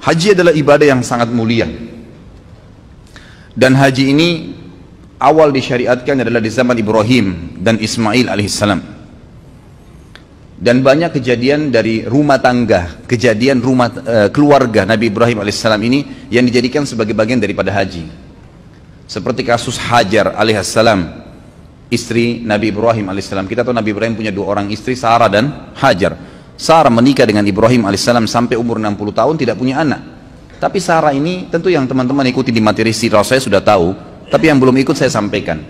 Haji adalah ibadah yang sangat mulia. Dan haji ini awal disyariatkan adalah di zaman Ibrahim dan Ismail alaihissalam. Dan banyak kejadian dari rumah tangga, kejadian keluarga Nabi Ibrahim alaihissalam ini yang dijadikan sebagai bagian daripada haji. Seperti kasus Hajar alaihissalam, istri Nabi Ibrahim alaihissalam. Kita tahu Nabi Ibrahim punya dua orang istri, Sarah dan Hajar. Sarah menikah dengan Ibrahim alaihissalam sampai umur 60 tahun tidak punya anak. Tapi Sarah ini tentu yang teman-teman ikuti di materi sirah saya sudah tahu, tapi yang belum ikut saya sampaikan.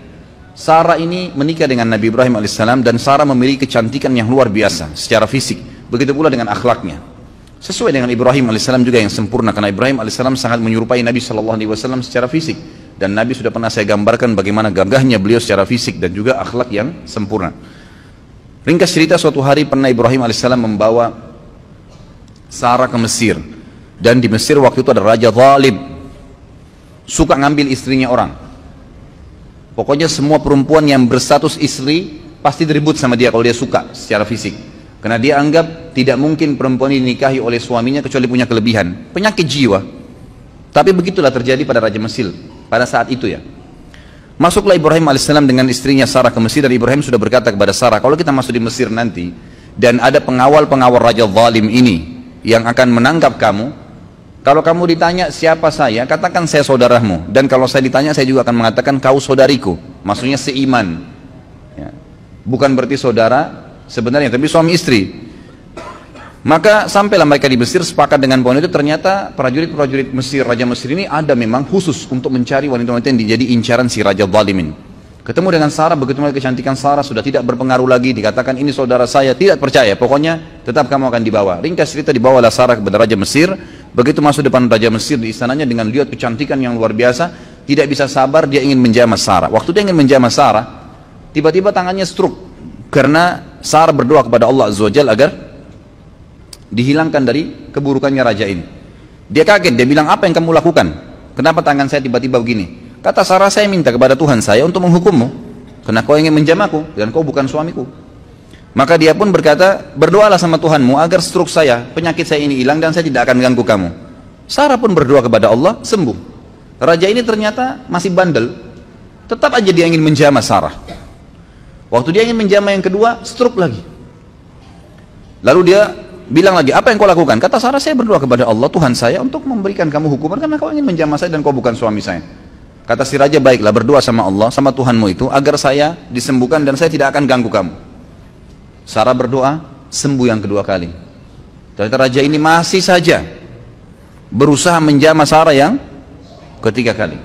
Sarah ini menikah dengan Nabi Ibrahim alaihissalam dan Sarah memiliki kecantikan yang luar biasa secara fisik. Begitu pula dengan akhlaknya. Sesuai dengan Ibrahim alaihissalam juga yang sempurna, karena Ibrahim alaihissalam sangat menyerupai Nabi SAW secara fisik. Dan Nabi sudah pernah saya gambarkan bagaimana gagahnya beliau secara fisik dan juga akhlak yang sempurna. Ringkas cerita, suatu hari pernah Ibrahim alaihissalam membawa Sarah ke Mesir. Dan di Mesir waktu itu ada raja zalim, suka ngambil istrinya orang. Pokoknya semua perempuan yang berstatus istri pasti diribut sama dia kalau dia suka secara fisik. Karena dia anggap tidak mungkin perempuan ini dinikahi oleh suaminya kecuali punya kelebihan, penyakit jiwa. Tapi begitulah terjadi pada Raja Mesir pada saat itu ya. Masuklah Ibrahim alaihissalam dengan istrinya Sarah ke Mesir, dan Ibrahim sudah berkata kepada Sarah, kalau kita masuk di Mesir nanti dan ada pengawal-pengawal raja zalim ini yang akan menangkap kamu, kalau kamu ditanya siapa saya, katakan saya saudaramu, dan kalau saya ditanya saya juga akan mengatakan kau saudariku, maksudnya seiman ya. Bukan berarti saudara sebenarnya, tapi suami istri. Maka sampailah mereka di Mesir, sepakat dengan poin itu. Ternyata prajurit-prajurit Mesir, Raja Mesir ini ada memang khusus untuk mencari wanita-wanita yang jadi incaran si Raja Zalimin. Ketemu dengan Sarah, begitu melihat kecantikan Sarah sudah tidak berpengaruh lagi, dikatakan ini saudara saya, tidak percaya, pokoknya tetap kamu akan dibawa. Ringkas cerita, dibawalah Sarah kepada Raja Mesir. Begitu masuk depan Raja Mesir di istananya, dengan lihat kecantikan yang luar biasa, tidak bisa sabar, dia ingin menjamah Sarah. Waktu dia ingin menjamah Sarah, tiba-tiba tangannya stroke, karena Sarah berdoa kepada Allah Azza wa Jalla agar dihilangkan dari keburukannya raja ini. Dia kaget, dia bilang, apa yang kamu lakukan? Kenapa tangan saya tiba-tiba begini? Kata Sarah, saya minta kepada Tuhan saya untuk menghukummu, karena kau ingin menjamahku dan kau bukan suamiku. Maka dia pun berkata, berdoalah sama Tuhanmu agar stroke saya, penyakit saya ini hilang dan saya tidak akan ganggu kamu. Sarah pun berdoa kepada Allah, sembuh. Raja ini ternyata masih bandel, tetap aja dia ingin menjamah Sarah. Waktu dia ingin menjamah yang kedua, stroke lagi. Lalu dia bilang lagi, apa yang kau lakukan? Kata Sarah, saya berdoa kepada Allah Tuhan saya untuk memberikan kamu hukuman karena kau ingin menjamah saya dan kau bukan suami saya. Kata si raja, baiklah, berdoa sama Allah, sama Tuhanmu itu agar saya disembuhkan dan saya tidak akan ganggu kamu. Sarah berdoa, sembuh yang kedua kali. Ternyata raja ini masih saja berusaha menjamah Sarah yang ketiga kali.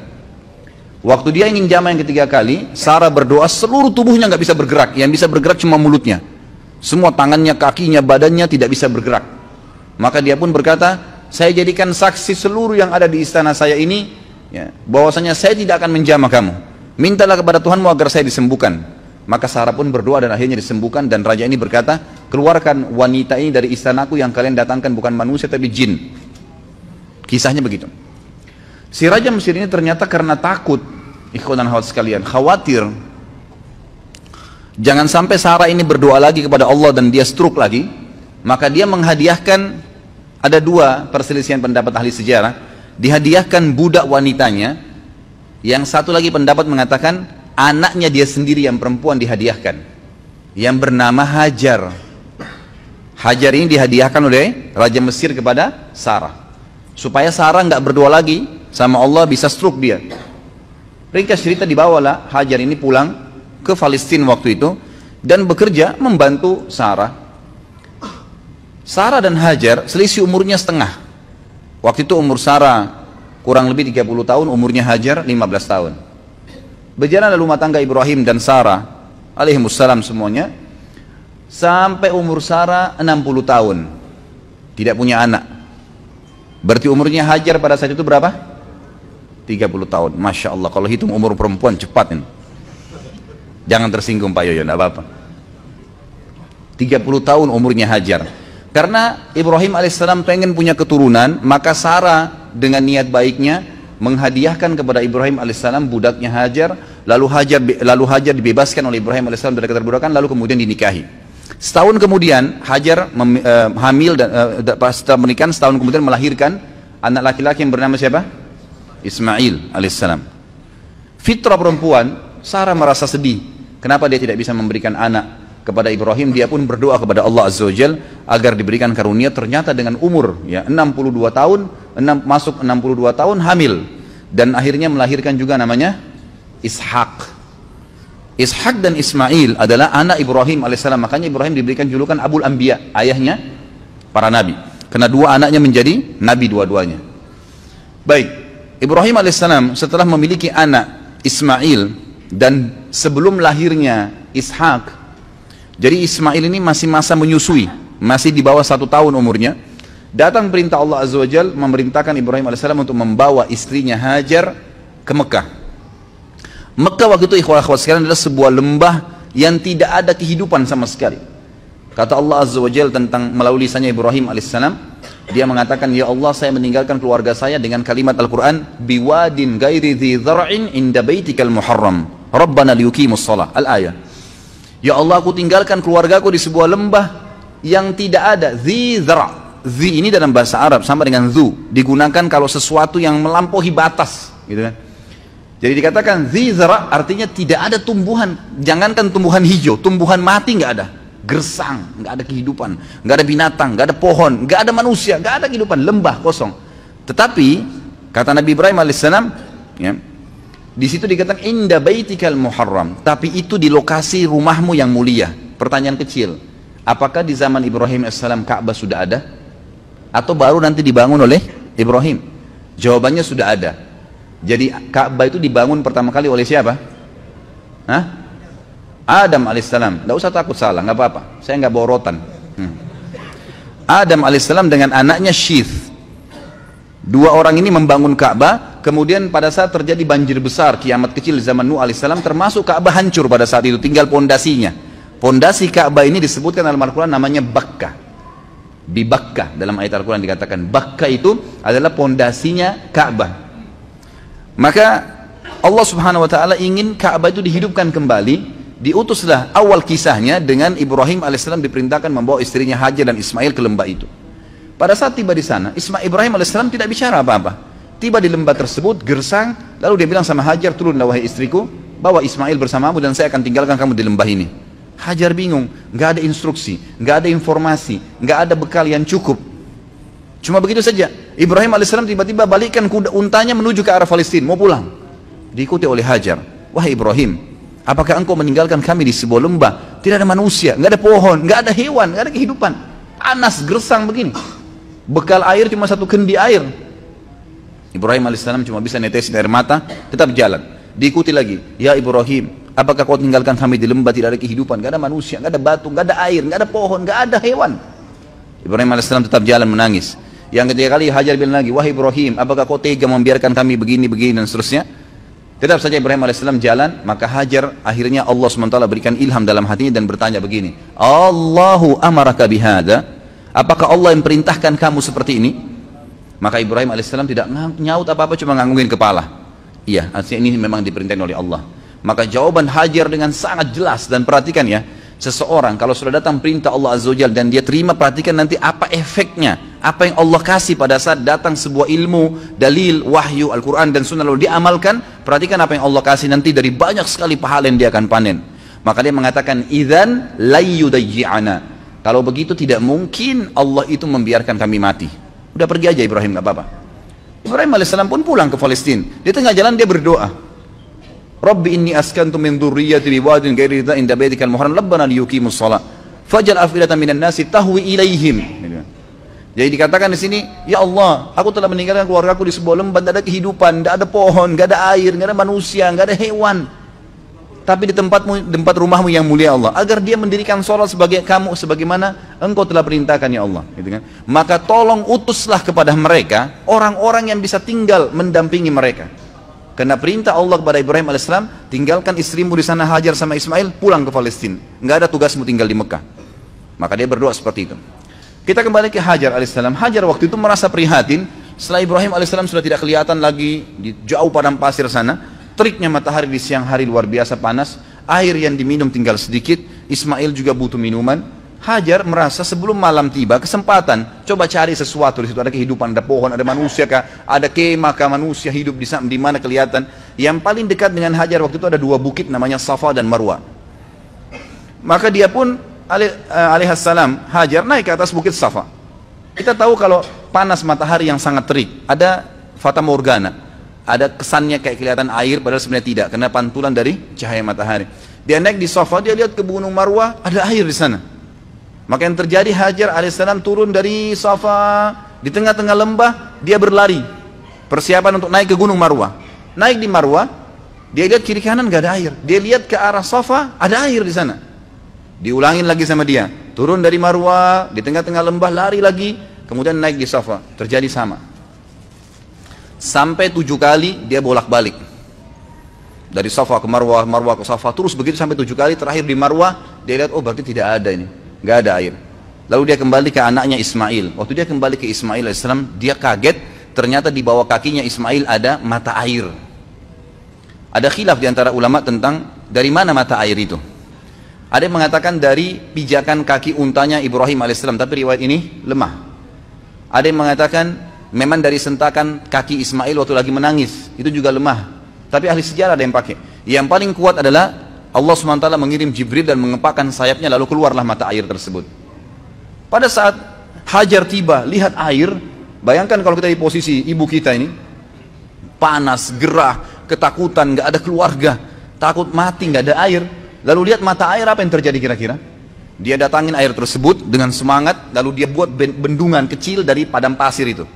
Waktu dia ingin jamah yang ketiga kali, Sarah berdoa, seluruh tubuhnya nggak bisa bergerak, yang bisa bergerak cuma mulutnya. Semua tangannya, kakinya, badannya tidak bisa bergerak. Maka dia pun berkata, saya jadikan saksi seluruh yang ada di istana saya ini ya, bahwasanya saya tidak akan menjamah kamu. Mintalah kepada Tuhanmu agar saya disembuhkan. Maka Sarah pun berdoa dan akhirnya disembuhkan. Dan raja ini berkata, keluarkan wanita ini dari istanaku, yang kalian datangkan bukan manusia tapi jin. Kisahnya begitu. Si Raja Mesir ini ternyata karena takut, ikhwan dan akhwat sekalian, khawatir jangan sampai Sarah ini berdoa lagi kepada Allah dan dia stroke lagi, maka dia menghadiahkan, ada dua perselisihan pendapat ahli sejarah, dihadiahkan budak wanitanya, yang satu lagi pendapat mengatakan anaknya dia sendiri yang perempuan dihadiahkan, yang bernama Hajar. Hajar ini dihadiahkan oleh Raja Mesir kepada Sarah, supaya Sarah nggak berdoa lagi sama Allah, bisa stroke dia. Ringkas cerita, dibawalah Hajar ini pulang ke Palestina waktu itu dan bekerja membantu Sarah. Sarah dan Hajar selisih umurnya setengah. Waktu itu umur Sarah kurang lebih 30 tahun, umurnya Hajar 15 tahun. Berjalan rumah tangga Ibrahim dan Sarah alaihimussalam semuanya sampai umur Sarah 60 tahun, tidak punya anak. Berarti umurnya Hajar pada saat itu berapa? 30 tahun. Masya Allah, kalau hitung umur perempuan cepat ini. Jangan tersinggung Pak Yoyo, tidak apa-apa. 30 tahun umurnya Hajar. Karena Ibrahim alaihissalam pengen punya keturunan, maka Sarah dengan niat baiknya menghadiahkan kepada Ibrahim alaihissalam budaknya Hajar, lalu Hajar dibebaskan oleh Ibrahim alaihissalam dari keterbudakan, lalu kemudian dinikahi. Setahun kemudian Hajar hamil dan setelah menikah, setahun kemudian melahirkan Anak laki-laki yang bernama siapa? Ismail alaihissalam. Fitrah perempuan, Sarah merasa sedih. Kenapa dia tidak bisa memberikan anak kepada Ibrahim? Dia pun berdoa kepada Allah Azza wa Jal agar diberikan karunia. Ternyata dengan umur ya 62 tahun, masuk 62 tahun hamil, dan akhirnya melahirkan juga namanya Ishak. Ishak dan Ismail adalah anak Ibrahim alaihissalam. Makanya Ibrahim diberikan julukan Abul Anbiya, ayahnya para nabi, karena dua anaknya menjadi nabi dua-duanya. Baik, Ibrahim alaihissalam setelah memiliki anak Ismail dan sebelum lahirnya Ishak, jadi Ismail ini masih masa menyusui, masih di bawah 1 tahun umurnya, datang perintah Allah Azza wa Jal memerintahkan Ibrahim alaihissalam untuk membawa istrinya Hajar ke Mekah. Mekah waktu itu ikhwah sekalian adalah sebuah lembah yang tidak ada kehidupan sama sekali. Kata Allah Azza wa Jal tentang melalui lisannya Ibrahim alaihissalam, dia mengatakan, ya Allah, saya meninggalkan keluarga saya dengan kalimat Al-Quran, biwadin gairi dhi dhar'in inda baitikal muharram rabbana liyuqimus shalah, al-ayah. Ya Allah, aku tinggalkan keluargaku di sebuah lembah yang tidak ada dhi dhar'. Dhi ini dalam bahasa Arab sama dengan dhu, digunakan kalau sesuatu yang melampaui batas, gitu kan. Jadi dikatakan dhi dhar' artinya tidak ada tumbuhan, jangankan tumbuhan hijau, tumbuhan mati nggak ada. Gersang, nggak ada kehidupan, nggak ada binatang, nggak ada pohon, nggak ada manusia, nggak ada kehidupan, lembah kosong. Tetapi kata Nabi Ibrahim alaihissalam, ya, di situ dikatakan inda baitikal muharram, tapi itu di lokasi rumahmu yang mulia. Pertanyaan kecil, apakah di zaman Ibrahim alaihissalam Ka'bah sudah ada, atau baru nanti dibangun oleh Ibrahim? Jawabannya sudah ada. Jadi Ka'bah itu dibangun pertama kali oleh siapa? Hah? Adam alaihissalam. Tidak usah takut salah, nggak apa-apa. Saya nggak bawa rotan. Adam alaihissalam dengan anaknya Syith. Dua orang ini membangun Ka'bah. Kemudian pada saat terjadi banjir besar, kiamat kecil di zaman Nuh alaihissalam, termasuk Ka'bah hancur pada saat itu. Tinggal pondasinya. Pondasi Ka'bah ini disebutkan dalam Al-Quran namanya Bakkah. Di Bakkah dalam ayat Al-Quran dikatakan Bakkah itu adalah pondasinya Ka'bah. Maka Allah Subhanahu Wa Taala ingin Ka'bah itu dihidupkan kembali. Diutuslah awal kisahnya dengan Ibrahim alaihissalam diperintahkan membawa istrinya Hajar dan Ismail ke lembah itu. Pada saat tiba di sana, Ibrahim alaihissalam tidak bicara apa-apa. Tiba di lembah tersebut, gersang, lalu dia bilang sama Hajar, turunlah wahai istriku, bawa Ismail bersamamu dan saya akan tinggalkan kamu di lembah ini. Hajar bingung, nggak ada instruksi, nggak ada informasi, nggak ada bekal yang cukup. Cuma begitu saja. Ibrahim alaihissalam tiba-tiba balikkan untanya menuju ke arah Palestina, mau pulang. Diikuti oleh Hajar. Wahai Ibrahim, apakah engkau meninggalkan kami di sebuah lembah? Tidak ada manusia, nggak ada pohon, nggak ada hewan, nggak ada kehidupan. Panas, gersang begini. Bekal air cuma 1 kendi air. Ibrahim alaihissalam cuma bisa netesin air mata, tetap jalan. Diikuti lagi. Ya Ibrahim, apakah kau tinggalkan kami di lembah tidak ada kehidupan, nggak ada manusia, nggak ada batu, nggak ada air, nggak ada pohon, nggak ada hewan. Ibrahim alaihissalam tetap jalan menangis. Yang ketiga kali Hajar bilang lagi, wahai Ibrahim, apakah kau tega membiarkan kami begini dan seterusnya? Tetap saja Ibrahim alaihissalam jalan, maka Hajar akhirnya Allah SWT berikan ilham dalam hatinya dan bertanya begini, Allahu amaraka bihada, apakah Allah yang perintahkan kamu seperti ini? Maka Ibrahim alaihissalam tidak nyaut apa-apa, cuma nganggungin kepala. Iya, artinya ini memang diperintahkan oleh Allah. Maka jawaban Hajar dengan sangat jelas, dan perhatikan ya, seseorang kalau sudah datang perintah Allah Azza wa Jalla dan dia terima, perhatikan nanti apa efeknya, apa yang Allah kasih pada saat datang sebuah ilmu, dalil, wahyu, Al-Quran dan Sunnah lalu diamalkan. Perhatikan apa yang Allah kasih nanti dari banyak sekali pahala yang dia akan panen. Maka dia mengatakan, idzan layyudayyi'ana, kalau begitu tidak mungkin Allah itu membiarkan kami mati. Udah pergi aja Ibrahim, nggak apa-apa. Ibrahim alaihissalam pun pulang ke Palestina. Di tengah jalan dia berdoa, Rabbi inni askantu min dzurriyyati biwadin ghairi dzin inda baitikal muharram rabbana liyuqimus shalah faj'al afidatan minan nasi tahwi ilaihim. Jadi dikatakan di sini, ya Allah, aku telah meninggalkan keluargaku di sebuah lembah, tidak ada kehidupan, tidak ada pohon, tidak ada air, tidak ada manusia, tidak ada hewan. Tapi di tempat rumahmu yang mulia Allah, agar dia mendirikan sholat sebagai kamu, sebagaimana engkau telah perintahkan ya Allah. Gitu kan? Maka tolong utuslah kepada mereka orang-orang yang bisa tinggal mendampingi mereka. Karena perintah Allah kepada Ibrahim alaihissalam, tinggalkan istrimu di sana Hajar sama Ismail, pulang ke Palestina. Nggak ada tugasmu tinggal di Mekah. Maka dia berdoa seperti itu. Kita kembali ke Hajar alaihissalam. Hajar waktu itu merasa prihatin setelah Ibrahim alaihissalam sudah tidak kelihatan lagi di jauh padang pasir sana. Teriknya matahari di siang hari luar biasa panas, air yang diminum tinggal sedikit. Ismail juga butuh minuman. Hajar merasa sebelum malam tiba kesempatan, coba cari sesuatu di situ, ada kehidupan, ada pohon, ada manusia kah, ada kemah kah, manusia hidup di mana kelihatan. Yang paling dekat dengan Hajar waktu itu ada dua bukit namanya Safa dan Marwa. Maka dia pun alaihissalam Hajar naik ke atas bukit Safa. Kita tahu kalau panas matahari yang sangat terik, ada fata morgana, ada kesannya kayak kelihatan air padahal sebenarnya tidak, karena pantulan dari cahaya matahari. Dia naik di Safa, dia lihat ke Gunung Marwah, ada air di sana. Maka yang terjadi, Hajar alaihissalam turun dari Safa, di tengah-tengah lembah dia berlari, persiapan untuk naik ke Gunung Marwah. Naik di Marwah, dia lihat kiri kanan gak ada air, dia lihat ke arah Safa, ada air di sana. Diulangin lagi sama dia, turun dari Marwah, di tengah-tengah lembah lari lagi, kemudian naik di Safa, terjadi sama. Sampai 7 kali dia bolak-balik, dari Safa ke Marwah, Marwah ke Safa, terus begitu sampai 7 kali. Terakhir di Marwah dia lihat, oh berarti tidak ada ini, nggak ada air. Lalu dia kembali ke anaknya Ismail. Waktu dia kembali ke Ismail alaihissalam, dia kaget, ternyata di bawah kakinya Ismail ada mata air. Ada khilaf di antara ulama tentang dari mana mata air itu. Ada yang mengatakan dari pijakan kaki untanya Ibrahim alaihissalam, tapi riwayat ini lemah. Ada yang mengatakan memang dari sentakan kaki Ismail waktu lagi menangis, itu juga lemah. Tapi ahli sejarah ada yang pakai. Yang paling kuat adalah Allah SWT mengirim Jibril dan mengepakkan sayapnya, lalu keluarlah mata air tersebut. Pada saat Hajar tiba, lihat air, bayangkan kalau kita di posisi ibu kita ini, panas, gerah, ketakutan, gak ada keluarga, takut mati, gak ada air. Lalu lihat mata air, apa yang terjadi kira-kira? Dia datangin air tersebut dengan semangat, lalu dia buat bendungan kecil dari padang pasir itu,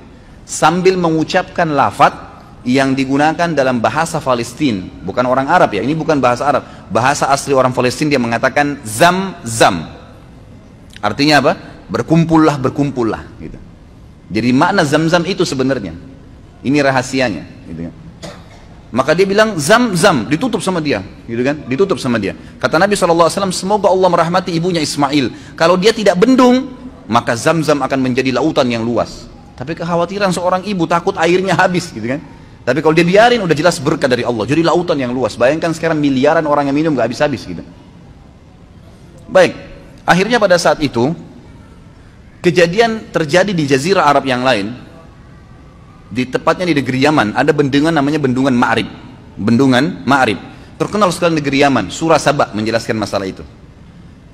sambil mengucapkan lafaz yang digunakan dalam bahasa Palestina, bukan orang Arab ya, ini bukan bahasa Arab, bahasa asli orang Palestina. Dia mengatakan zam-zam, artinya apa? Berkumpullah, berkumpullah gitu. Jadi makna zam-zam itu sebenarnya, ini rahasianya gitu kan. Maka dia bilang zam-zam, ditutup sama dia gitu kan, ditutup sama dia. Kata Nabi SAW, semoga Allah merahmati ibunya Ismail, kalau dia tidak bendung maka zam-zam akan menjadi lautan yang luas. Tapi kekhawatiran seorang ibu, takut airnya habis gitu kan. Tapi kalau dia biarin, udah jelas berkah dari Allah, jadi lautan yang luas. Bayangkan sekarang miliaran orang yang minum gak habis-habis gitu. Baik, akhirnya pada saat itu kejadian terjadi di Jazirah Arab yang lain, tepatnya di negeri Yaman. Ada bendungan namanya Bendungan Ma'rib. Bendungan Ma'rib terkenal sekali negeri Yaman. Surah Saba menjelaskan masalah itu.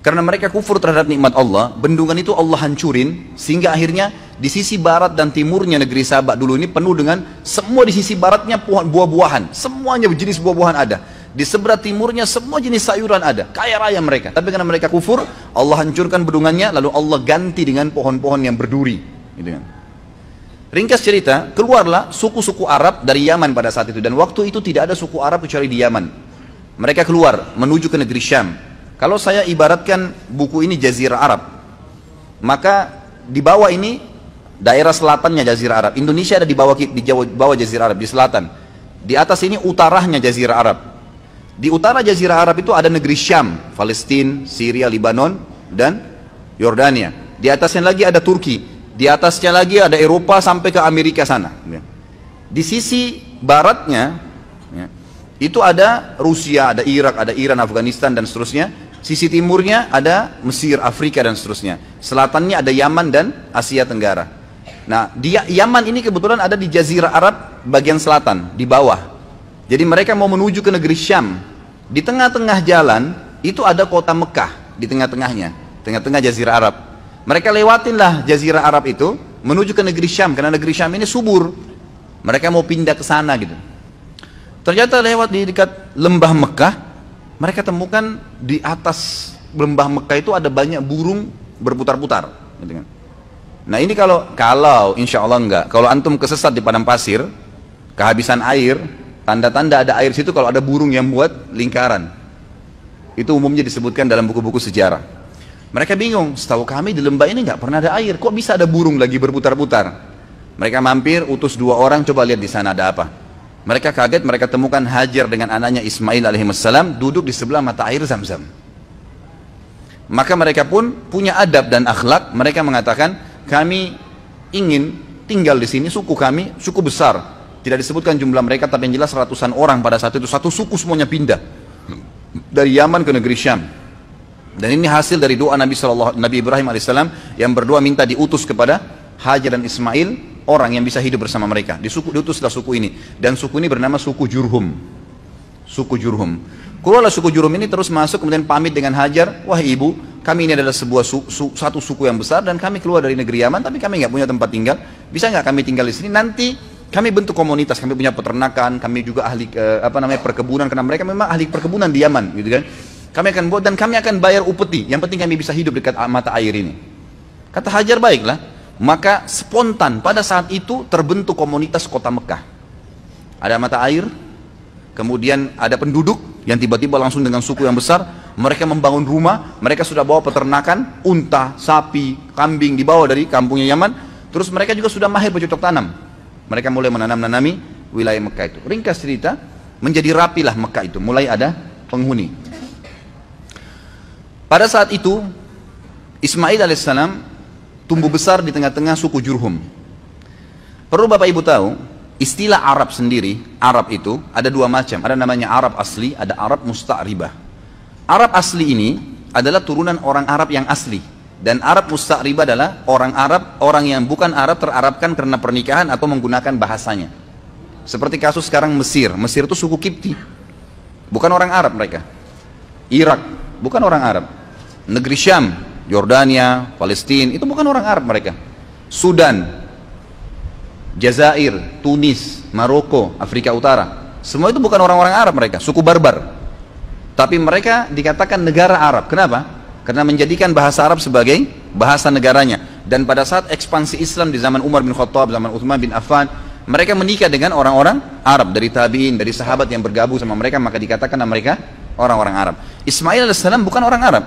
Karena mereka kufur terhadap nikmat Allah, bendungan itu Allah hancurin, sehingga akhirnya di sisi barat dan timurnya negeri Sabak dulu ini penuh dengan, semua di sisi baratnya pohon buah-buahan, semuanya jenis buah-buahan ada. Di sebelah timurnya semua jenis sayuran ada, kaya raya mereka. Tapi karena mereka kufur, Allah hancurkan bendungannya, lalu Allah ganti dengan pohon-pohon yang berduri gitu kan. Ringkas cerita, keluarlah suku-suku Arab dari Yaman pada saat itu, dan waktu itu tidak ada suku Arab kecuali di Yaman. Mereka keluar menuju ke negeri Syam. Kalau saya ibaratkan buku ini Jazirah Arab, maka di bawah ini daerah selatannya Jazirah Arab. Indonesia ada di bawah Jazirah Arab, di selatan. Di atas ini utaranya Jazirah Arab. Di utara Jazirah Arab itu ada negeri Syam, Palestina, Syria, Lebanon, dan Yordania. Di atasnya lagi ada Turki. Di atasnya lagi ada Eropa sampai ke Amerika sana. Di sisi baratnya itu ada Rusia, ada Irak, ada Iran, Afghanistan, dan seterusnya. Sisi timurnya ada Mesir, Afrika, dan seterusnya. Selatannya ada Yaman dan Asia Tenggara. Nah, Yaman ini kebetulan ada di Jazirah Arab bagian selatan, di bawah. Jadi mereka mau menuju ke negeri Syam. Di tengah-tengah jalan itu ada kota Mekah, di tengah-tengahnya, tengah-tengah Jazirah Arab. Mereka lewatinlah Jazirah Arab itu menuju ke negeri Syam, karena negeri Syam ini subur. Mereka mau pindah ke sana gitu. Ternyata lewat di dekat lembah Mekah, mereka temukan di atas lembah Mekah itu ada banyak burung berputar-putar gitu kan. Nah ini kalau insya Allah enggak, kalau antum kesesat di padang pasir, kehabisan air, tanda-tanda ada air situ kalau ada burung yang buat lingkaran. Itu umumnya disebutkan dalam buku-buku sejarah. Mereka bingung, setahu kami di lembah ini nggak pernah ada air, kok bisa ada burung lagi berputar-putar. Mereka mampir, utus 2 orang, coba lihat di sana ada apa. Mereka kaget, mereka temukan Hajar dengan anaknya Ismail alaihissalam duduk di sebelah mata air Zam-Zam. Maka mereka pun punya adab dan akhlak. Mereka mengatakan, kami ingin tinggal di sini, suku kami suku besar. Tidak disebutkan jumlah mereka, tapi yang jelas ratusan orang pada saat itu. Satu suku semuanya pindah dari Yaman ke negeri Syam. Dan ini hasil dari doa Nabi Ibrahim alaihissalam yang berdoa minta diutus kepada Hajar dan Ismail orang yang bisa hidup bersama mereka. Diutuslah suku ini, dan suku ini bernama suku Jurhum. Suku Jurhum. Keluarlah suku Jurhum ini terus masuk, kemudian pamit dengan Hajar, wahai ibu, kami ini adalah satu suku yang besar dan kami keluar dari negeri Yaman, tapi kami nggak punya tempat tinggal. Bisa nggak kami tinggal di sini? Nanti kami bentuk komunitas, kami punya peternakan, kami juga ahli perkebunan, karena mereka memang ahli perkebunan di Yaman, gitu kan? Kami akan buat dan kami akan bayar upeti. Yang penting kami bisa hidup dekat mata air ini. Kata Hajar, baiklah. Maka spontan pada saat itu terbentuk komunitas kota Mekah. Ada mata air, kemudian ada penduduk yang tiba-tiba langsung dengan suku yang besar. Mereka membangun rumah, mereka sudah bawa peternakan, unta, sapi, kambing dibawa dari kampungnya Yaman. Terus mereka juga sudah mahir bercocok tanam. Mereka mulai menanami wilayah Mekah itu. Ringkas cerita, menjadi rapilah Mekah itu. Mulai ada penghuni. Pada saat itu, Ismail alaihissalam tumbuh besar di tengah-tengah suku Jurhum. Perlu Bapak Ibu tahu, istilah Arab sendiri, Arab itu ada dua macam. Ada namanya Arab asli, ada Arab musta'ribah. Arab asli ini adalah turunan orang Arab yang asli. Dan Arab musta'ribah adalah orang Arab, orang yang bukan Arab terarabkan karena pernikahan atau menggunakan bahasanya. Seperti kasus sekarang Mesir. Mesir itu suku Kipti. Bukan orang Arab mereka. Irak, bukan orang Arab. Negeri Syam, Yordania, Palestina, itu bukan orang Arab mereka. Sudan, Jazair, Tunis, Maroko, Afrika Utara, semua itu bukan orang-orang Arab mereka, suku barbar. Tapi mereka dikatakan negara Arab. Kenapa? Karena menjadikan bahasa Arab sebagai bahasa negaranya. Dan pada saat ekspansi Islam di zaman Umar bin Khattab, zaman Uthman bin Affan, mereka menikah dengan orang-orang Arab, dari tabi'in, dari sahabat yang bergabung sama mereka, maka dikatakan mereka orang-orang Arab. Ismail alaihissalam bukan orang Arab.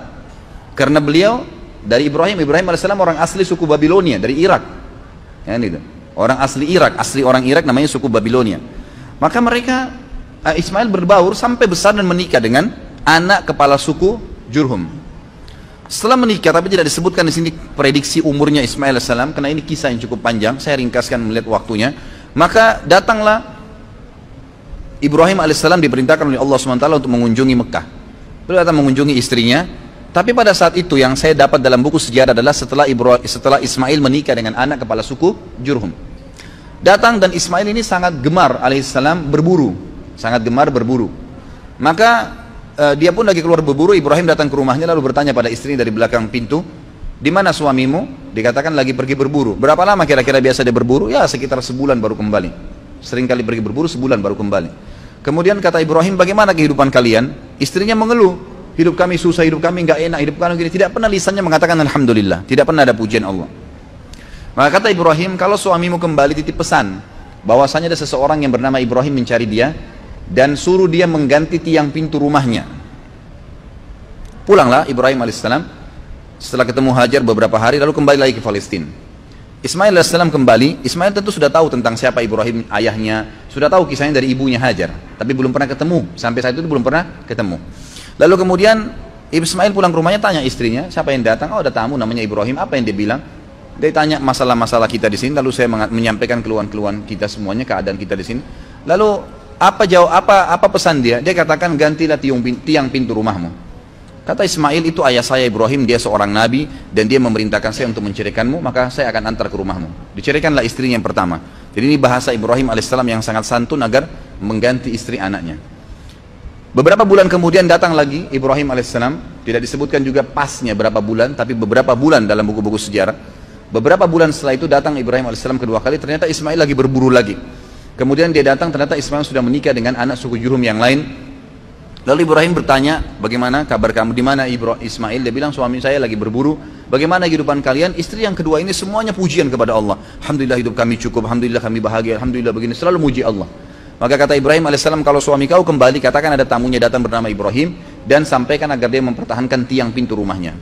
Karena beliau dari Ibrahim alaihissalam orang asli suku Babilonia, dari Irak. Ya, gitu. Orang asli Irak, asli orang Irak namanya suku Babilonia. Maka mereka, Ismail berbaur sampai besar dan menikah dengan anak kepala suku Jurhum. Setelah menikah, tapi tidak disebutkan di sini prediksi umurnya Ismail alaihissalam, karena ini kisah yang cukup panjang, saya ringkaskan melihat waktunya. Maka datanglah Ibrahim alaihissalam diperintahkan oleh Allah SWT untuk mengunjungi Mekah. Beliau datang mengunjungi istrinya. Tapi pada saat itu yang saya dapat dalam buku sejarah adalah setelah Ismail menikah dengan anak kepala suku Jurhum. Datang, dan Ismail ini sangat gemar alaihissalam berburu. Sangat gemar berburu. Maka dia pun lagi keluar berburu, Ibrahim datang ke rumahnya lalu bertanya pada istrinya dari belakang pintu, di mana suamimu? Dikatakan lagi pergi berburu. Berapa lama kira-kira biasa dia berburu? Ya sekitar sebulan baru kembali. Sering kali pergi berburu, sebulan baru kembali. Kemudian kata Ibrahim, bagaimana kehidupan kalian? Istrinya mengeluh. Hidup kami susah, hidup kami nggak enak, hidup kami gini. Tidak pernah lisannya mengatakan alhamdulillah, tidak pernah ada pujian Allah. Maka kata Ibrahim, kalau suamimu kembali titip pesan bahwasanya ada seseorang yang bernama Ibrahim mencari dia dan suruh dia mengganti tiang pintu rumahnya. Pulanglah Ibrahim alaihissalam setelah ketemu Hajar beberapa hari, lalu kembali lagi ke Palestina. Ismail alaihissalam kembali. Ismail tentu sudah tahu tentang siapa Ibrahim ayahnya, sudah tahu kisahnya dari ibunya Hajar, tapi belum pernah ketemu. Sampai saat itu belum pernah ketemu. Lalu kemudian Ismail pulang ke rumahnya, tanya istrinya, siapa yang datang? Oh, ada tamu namanya Ibrahim. Apa yang dia bilang? Dia tanya masalah-masalah kita di sini. Lalu saya menyampaikan keluhan-keluhan kita semuanya, keadaan kita di sini. Lalu apa pesan dia? Dia katakan, gantilah tiang pintu rumahmu. Kata Ismail, itu ayah saya Ibrahim, dia seorang nabi dan dia memerintahkan saya untuk menceraikanmu, maka saya akan antar ke rumahmu. Diceraikanlah istrinya yang pertama. Jadi ini bahasa Ibrahim alaihissalam yang sangat santun agar mengganti istri anaknya. Beberapa bulan kemudian datang lagi Ibrahim alaihissalam, tidak disebutkan juga pasnya berapa bulan, tapi beberapa bulan dalam buku-buku sejarah. Beberapa bulan setelah itu datang Ibrahim alaihissalam kedua kali, ternyata Ismail lagi berburu lagi. Kemudian dia datang, ternyata Ismail sudah menikah dengan anak suku Jurhum yang lain. Lalu Ibrahim bertanya, bagaimana kabar kamu, di mana Ismail? Dia bilang, suami saya lagi berburu. Bagaimana kehidupan kalian? Istri yang kedua ini semuanya pujian kepada Allah. Alhamdulillah hidup kami cukup, alhamdulillah kami bahagia, alhamdulillah begini, selalu muji Allah. Maka kata Ibrahim alaihissalam, kalau suami kau kembali, katakan ada tamunya datang bernama Ibrahim, dan sampaikan agar dia mempertahankan tiang pintu rumahnya.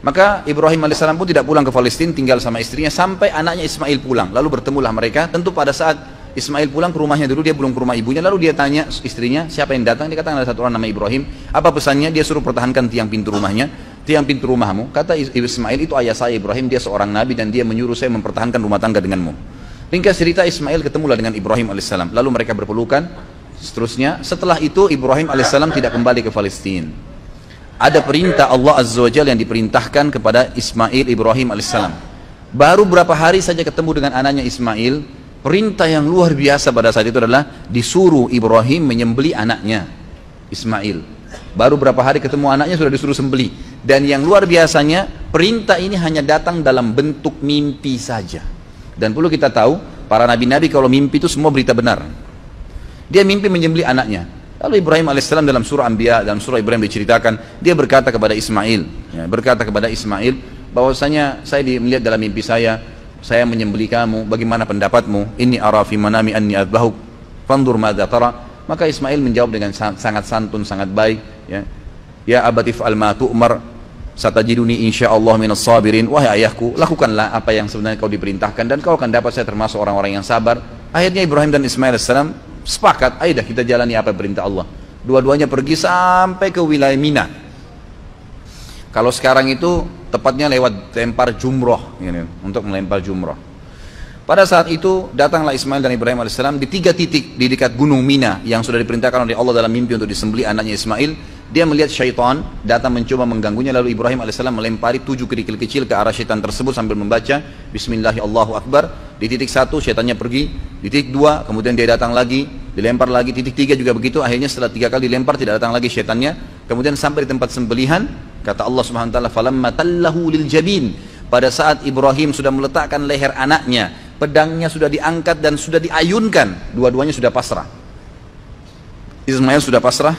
Maka Ibrahim alaihissalam pun tidak pulang ke Palestina, tinggal sama istrinya sampai anaknya Ismail pulang. Lalu bertemulah mereka. Tentu pada saat Ismail pulang ke rumahnya dulu, dia belum ke rumah ibunya. Lalu dia tanya istrinya, siapa yang datang? Dia katakan ada satu orang nama Ibrahim. Apa pesannya? Dia suruh pertahankan tiang pintu rumahnya. Tiang pintu rumahmu. Kata Ismail, itu ayah saya Ibrahim, dia seorang nabi dan dia menyuruh saya mempertahankan rumah tangga denganmu. Ringkas cerita, Ismail ketemulah dengan Ibrahim alaihissalam. Lalu mereka berpelukan. Seterusnya, setelah itu Ibrahim alaihissalam tidak kembali ke Palestina. ada perintah Allah Azza wa Jalla yang diperintahkan kepada Ismail Ibrahim alaihissalam. Baru berapa hari saja ketemu dengan anaknya Ismail, perintah yang luar biasa pada saat itu adalah disuruh Ibrahim menyembelih anaknya Ismail. Baru berapa hari ketemu anaknya sudah disuruh sembelih. Dan yang luar biasanya, perintah ini hanya datang dalam bentuk mimpi saja. Dan perlu kita tahu, para nabi-nabi kalau mimpi itu semua berita benar. Dia mimpi menyembelih anaknya. Lalu Ibrahim alaihissalam dalam surah Anbiya, dalam surah Ibrahim diceritakan, dia berkata kepada Ismail, bahwasanya saya melihat dalam mimpi saya menyembelih kamu, bagaimana pendapatmu? Inni ara fi manami anni adbahuk, fandur madza tara. Maka Ismail menjawab dengan sangat santun, sangat baik, ya abatif al ma tu'mar, satajiduni insyaallah minas sabirin. Wahai ayahku, lakukanlah apa yang sebenarnya kau diperintahkan dan kau akan dapat saya termasuk orang-orang yang sabar. Akhirnya Ibrahim dan Ismail alaihissalam sepakat, ayo dah kita jalani apa perintah Allah. Dua-duanya pergi sampai ke wilayah Mina. Kalau sekarang itu tepatnya lewat lempar jumroh, untuk melempar jumroh. Pada saat itu datanglah Ismail dan Ibrahim alaihissalam di 3 titik di dekat gunung Mina yang sudah diperintahkan oleh Allah dalam mimpi untuk disembelih anaknya Ismail. Dia melihat syaitan datang mencoba mengganggunya, lalu Ibrahim alaihissalam melempari 7 kerikil kecil ke arah syaitan tersebut sambil membaca Bismillahirrahmanirrahim. Di titik 1 syaitannya pergi, di titik 2 kemudian dia datang lagi, dilempar lagi, titik 3 juga begitu. Akhirnya setelah 3 kali dilempar tidak datang lagi syaitannya. Kemudian sampai di tempat sembelihan, kata Allah Subhanahu wa taala, falamma tallahu lil jabin. Pada saat Ibrahim sudah meletakkan leher anaknya, pedangnya sudah diangkat dan sudah diayunkan, dua-duanya sudah pasrah. Ismail sudah pasrah,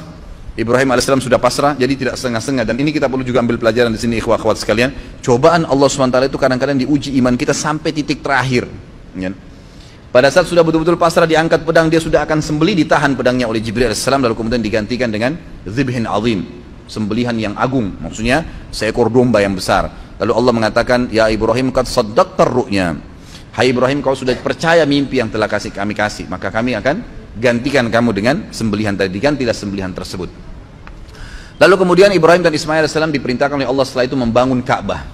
Ibrahim alaihissalam sudah pasrah, jadi tidak setengah-setengah. Dan ini kita perlu juga ambil pelajaran di sini, ikhwah-akhwat sekalian. Cobaan Allah SWT itu kadang-kadang diuji iman kita sampai titik terakhir. Pada saat sudah betul-betul pasrah, diangkat pedang, dia sudah akan sembelih, ditahan pedangnya oleh Jibril alaihissalam, lalu kemudian digantikan dengan dzibhin azim, sembelihan yang agung, maksudnya seekor domba yang besar. Lalu Allah mengatakan, ya Ibrahim qad saddaqtar ru'ya. Hai Ibrahim, kau sudah percaya mimpi yang telah kami kasih, maka kami akan gantikan kamu dengan sembelihan tadi. Digantilah sembelihan tersebut. Lalu kemudian Ibrahim dan Ismail AS diperintahkan oleh Allah setelah itu membangun Ka'bah.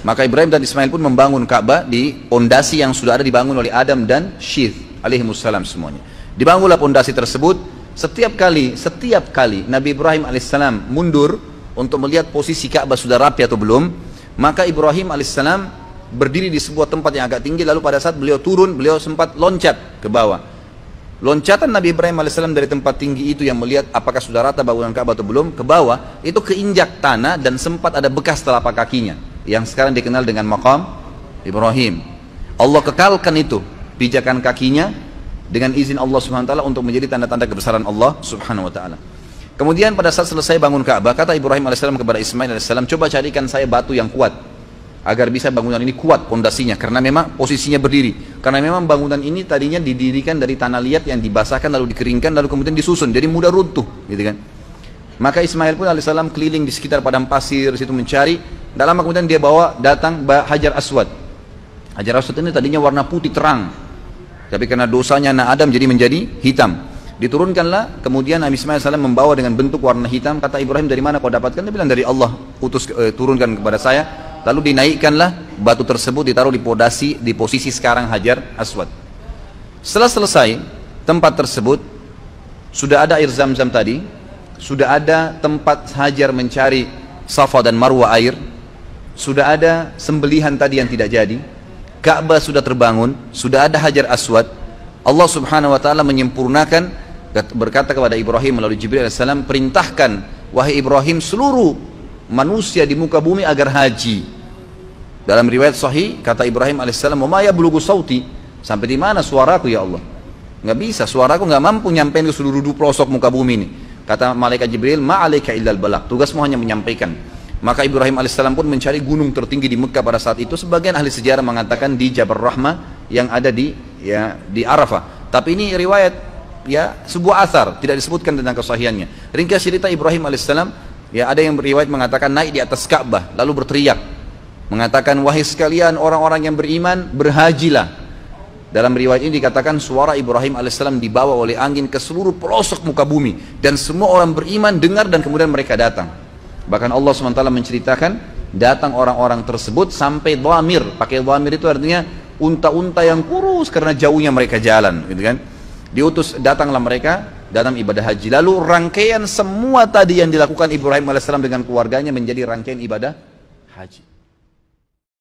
Maka Ibrahim dan Ismail pun membangun Ka'bah di pondasi yang sudah ada dibangun oleh Adam dan Syith alaihimussalam semuanya. Dibangunlah pondasi tersebut. Setiap kali Nabi Ibrahim alaihissalam mundur untuk melihat posisi Ka'bah sudah rapi atau belum, maka Ibrahim alaihissalam berdiri di sebuah tempat yang agak tinggi, lalu pada saat beliau turun, beliau sempat loncat ke bawah. Loncatan Nabi Ibrahim alaihissalam dari tempat tinggi itu yang melihat apakah sudah rata bangunan Ka'bah atau belum, ke bawah, itu keinjak tanah dan sempat ada bekas telapak kakinya, yang sekarang dikenal dengan maqam Ibrahim. Allah kekalkan itu, pijakan kakinya, dengan izin Allah Subhanahu wa taala untuk menjadi tanda-tanda kebesaran Allah Subhanahu wa taala. Kemudian pada saat selesai bangun Ka'bah, kata Ibrahim alaihissalam kepada Ismail alaihissalam, coba carikan saya batu yang kuat agar bisa bangunan ini kuat pondasinya, karena memang posisinya berdiri. Karena memang bangunan ini tadinya didirikan dari tanah liat yang dibasahkan lalu dikeringkan lalu kemudian disusun, jadi mudah runtuh, gitu kan. Maka Ismail pun alaihissalam keliling di sekitar padang pasir situ mencari. Tak lama kemudian dia datang Hajar Aswad. Hajar Aswad ini tadinya warna putih terang, tapi karena dosanya anak Adam jadi menjadi hitam. Diturunkanlah, kemudian Nabi Ismail AS membawa dengan bentuk warna hitam. Kata Ibrahim, dari mana kau dapatkan? Dia bilang, dari Allah turunkan kepada saya. Lalu dinaikkanlah batu tersebut, ditaruh di posisi sekarang Hajar Aswad. Setelah selesai tempat tersebut, sudah ada air Zam-Zam tadi, sudah ada tempat Hajar mencari Safa dan Marwa air, sudah ada sembelihan tadi yang tidak jadi, Ka'bah sudah terbangun, sudah ada Hajar Aswad. Allah Subhanahu wa taala menyempurnakan, berkata kepada Ibrahim melalui Jibril alaihissalam, perintahkan wahai Ibrahim seluruh manusia di muka bumi agar haji. Dalam riwayat sahih kata Ibrahim alaihissalam, "Wa ma yablughu sauti?" Sampai di mana suaraku ya Allah? Nggak bisa, suaraku nggak mampu nyampein ke seluruh pelosok muka bumi ini. Kata malaikat Jibril, "Ma 'alaika illal balagh." Tugasmu hanya menyampaikan. Maka Ibrahim alaihissalam pun mencari gunung tertinggi di Mekah pada saat itu. Sebagian ahli sejarah mengatakan di Jabal Rahmah yang ada di Arafah. Tapi ini riwayat, sebuah athar, tidak disebutkan tentang kesahihannya. Ringkas cerita Ibrahim alaihissalam, ada yang beriwayat mengatakan naik di atas Ka'bah lalu berteriak, mengatakan, wahai sekalian orang-orang yang beriman, berhajilah. Dalam riwayat ini dikatakan suara Ibrahim alaihissalam dibawa oleh angin ke seluruh pelosok muka bumi, dan semua orang beriman dengar dan kemudian mereka datang. Bahkan Allah SWT menceritakan datang orang-orang tersebut sampai dhamir. Pakai dhamir itu artinya unta-unta yang kurus karena jauhnya mereka jalan, gitu kan. Diutus, datanglah mereka dalam ibadah haji. Lalu rangkaian semua tadi yang dilakukan Ibrahim alaihissalam dengan keluarganya menjadi rangkaian ibadah haji.